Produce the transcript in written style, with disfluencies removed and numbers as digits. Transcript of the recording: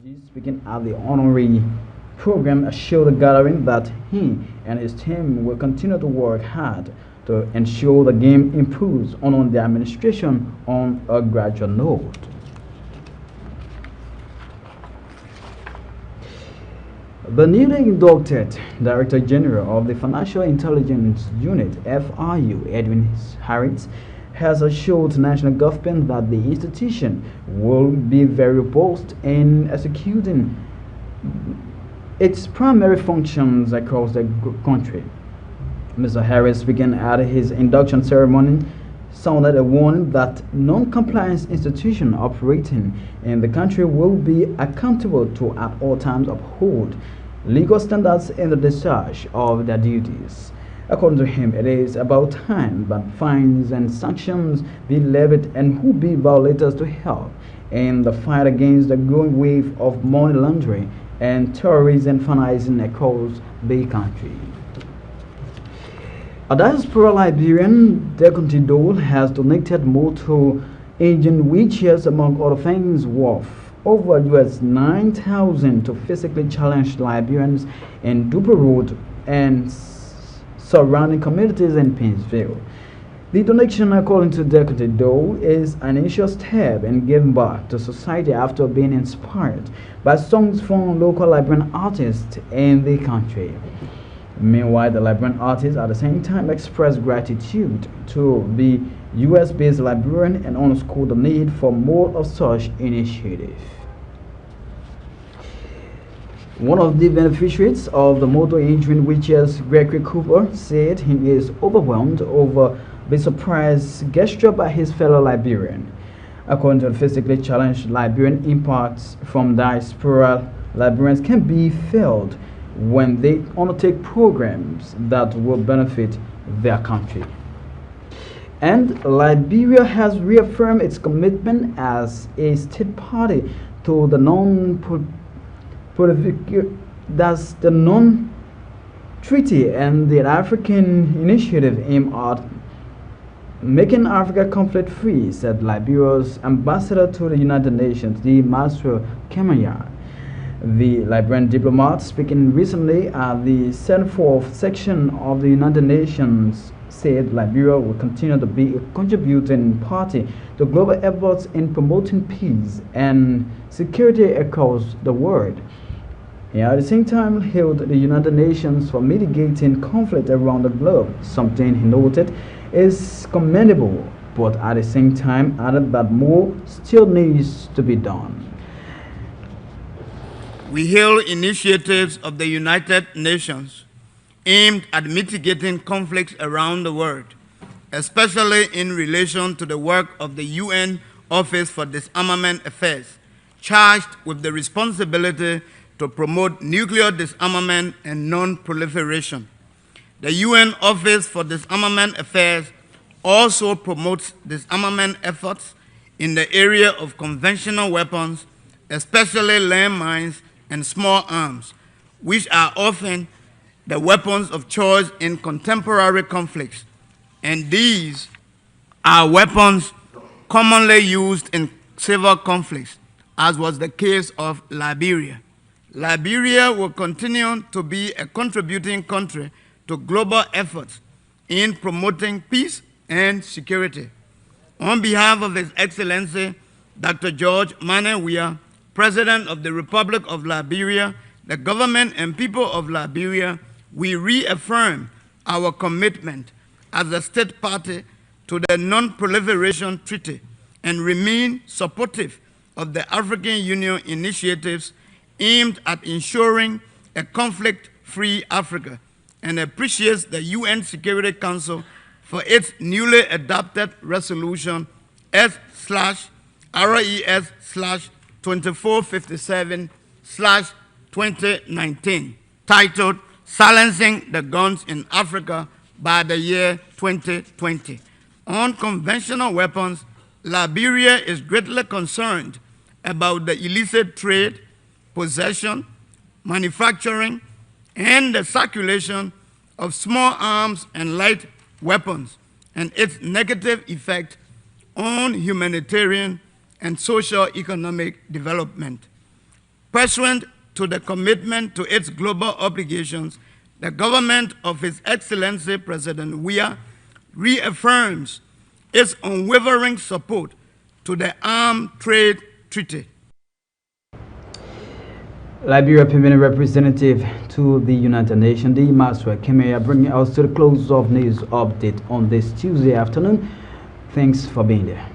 Speaking at the honorary program, assured the gathering that he and his team will continue to work hard to ensure the game improves on the administration on a gradual note. The newly inducted Director General of the Financial Intelligence Unit (FIU), Edwin Harris, has assured national government that the institution will be very robust in executing its primary functions across the country. Mr. Harris began at his induction ceremony sounded a warning that non-compliance institutions operating in the country will be accountable to at all times uphold legal standards in the discharge of their duties. According to him, it is about time that fines and sanctions be levied and who be violators to help in the fight against the growing wave of money laundering and terrorism financing across the country. A diaspora Liberian, Dekunti Dole, has donated motor engine wheelchairs among other things worth over US 9,000 to physically challenged Liberians in Duper Road and surrounding communities in Painesville. The donation, according to Dekunti Dole, is an initial step in giving back to society after being inspired by songs from local Liberian artists in the country. Meanwhile, the Liberian artists at the same time expressed gratitude to the US-based Liberian and underscored the need for more of such initiatives. One of the beneficiaries of the motor engine wheelchairs, Gregory Cooper, said he is overwhelmed over the surprise gesture by his fellow Liberian. According to the physically challenged Liberian, impacts from diaspora Liberians can be felt when they undertake programs that will benefit their country. And Liberia has reaffirmed its commitment as a state party to the non-treaty and the African initiative aimed at making Africa conflict-free, said Liberia's ambassador to the United Nations, the Master Kemanya. The Liberian diplomat, speaking recently at the 74th section of the United Nations, said Liberia will continue to be a contributing party to global efforts in promoting peace and security across the world. He at the same time hailed the United Nations for mitigating conflict around the globe, something he noted is commendable, but at the same time added that more still needs to be done. We hail initiatives of the United Nations aimed at mitigating conflicts around the world, especially in relation to the work of the UN Office for Disarmament Affairs, charged with the responsibility to promote nuclear disarmament and non-proliferation. The UN Office for Disarmament Affairs also promotes disarmament efforts in the area of conventional weapons, especially landmines and small arms, which are often the weapons of choice in contemporary conflicts. And these are weapons commonly used in civil conflicts, as was the case of Liberia. Liberia will continue to be a contributing country to global efforts in promoting peace and security. On behalf of His Excellency Dr. George Manneh Weah, President of the Republic of Liberia, the government and people of Liberia, we reaffirm our commitment as a state party to the Non-Proliferation Treaty and remain supportive of the African Union initiatives aimed at ensuring a conflict-free Africa, and appreciates the UN Security Council for its newly adopted resolution S/RES/2457/2019, titled Silencing the Guns in Africa by the year 2020. On conventional weapons, Liberia is greatly concerned about the illicit trade, possession, manufacturing, and the circulation of small arms and light weapons, and its negative effect on humanitarian and socio-economic development. Pursuant to the commitment to its global obligations, the government of His Excellency President Weah reaffirms its unwavering support to the Armed Trade Treaty. Liberia permanent representative to the United Nations, D. Maswell Kemeya, bringing us to the close of news update on this Tuesday afternoon. Thanks for being there.